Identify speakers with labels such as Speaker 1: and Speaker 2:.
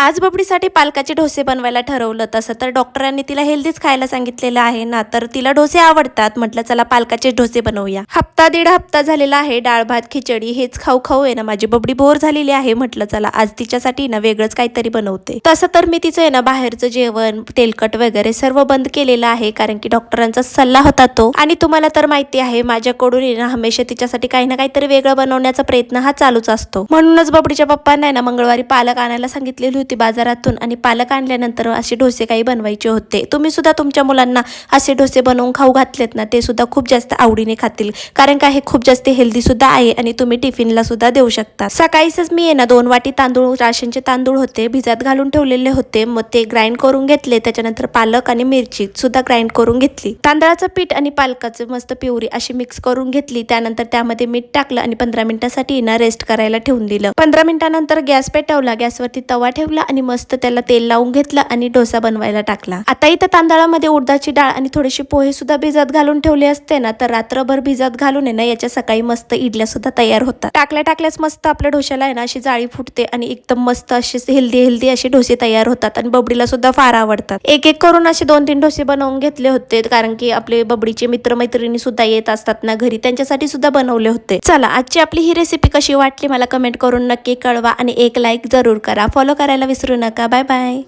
Speaker 1: आज बबडीसाठी पालकाचे डोसे बनवायला ठरवलं. तसं तर डॉक्टरांनी तिला हेल्दीच खायला सांगितलेलं आहे ना, तर तिला डोसे आवडतात. म्हटलं चला पालकाचे डोसे बनवूया. दीड हप्ता झालेला आहे डाळ भात खिचडी हेच खाऊ खाऊ आहे ना माझी बबडी बोर झालेली आहे. म्हटलं चला आज तिच्यासाठी ना वेगळंच काहीतरी बनवते. तसं तर मी तिचं आहे ना बाहेरचं जेवण तेलकट वगैरे सर्व बंद केलेलं आहे, कारण की डॉक्टरांचा सल्ला होता तो. आणि तुम्हाला तर माहिती आहे माझ्याकडून आहे ना हमेशा तिच्यासाठी काही ना काहीतरी वेगळं बनवण्याचा प्रयत्न हा चालूच असतो. म्हणूनच बबडीच्या पप्पांना आहे ना मंगळवारी पालक आणायला सांगितलेली होती बाजारातून, आणि पालक आणल्यानंतर असे डोसे काही बनवायचे होते. तुम्ही सुद्धा तुमच्या मुलांना असे डोसे बनवून खाऊ घातलेत ना, ते सुद्धा खूप जास्त आवडीने खातील, कारण का हे खूप जास्त हेल्दी सुद्धा आहे आणि तुम्ही टिफिनला सुद्धा देऊ शकता. सकाळीच मी आहे ना 2 वाटी तांदूळ, राशनचे तांदूळ होते भिजत घालून ठेवलेले होते, मग ते ग्राइंड करून घेतले. त्याच्यानंतर पालक आणि मिरची सुद्धा ग्राइंड करून घेतली. तांदळाचं पीठ आणि पालकाचं मस्त प्युरी अशी मिक्स करून घेतली. त्यानंतर त्यामध्ये मीठ टाकलं आणि 15 मिनिटासाठी ना रेस्ट करायला ठेवून दिलं. 15 मिनिटानंतर गॅस पेटवला, गॅसवरती तवा ठेवला आणि मस्त त्याला तेल लावून घेतलं आणि डोसा बनवायला टाकला. आता इथं तांदळामध्ये उडदाची डाळ आणि थोडीशी पोहे सुद्धा भिजत घालून ठेवले असते ना, तर रात्रभर भिजत घालून आहे ना याच्या सकाळी मस्त इडल्या सुद्धा तयार होतात. टाकल्याच मस्त आपल्या डोश्याला आहे ना अशी जाळी फुटते आणि एकदम मस्त असे हेल्दी असे डोसे तयार होतात आणि बबडीला सुद्धा फार आवडतात. एक करून असे 2-3 डोसे बनवून घेतले होते, कारण की आपले बबडीचे मित्रमैत्रिणी सुद्धा येत असतात ना घरी, त्यांच्यासाठी सुद्धा बनवले होते. चला आजची आपली ही रेसिपी कशी वाटली मला कमेंट करून नक्की कळवा आणि एक लाईक जरूर करा. फॉलो करायला विसरू नका. Bye bye.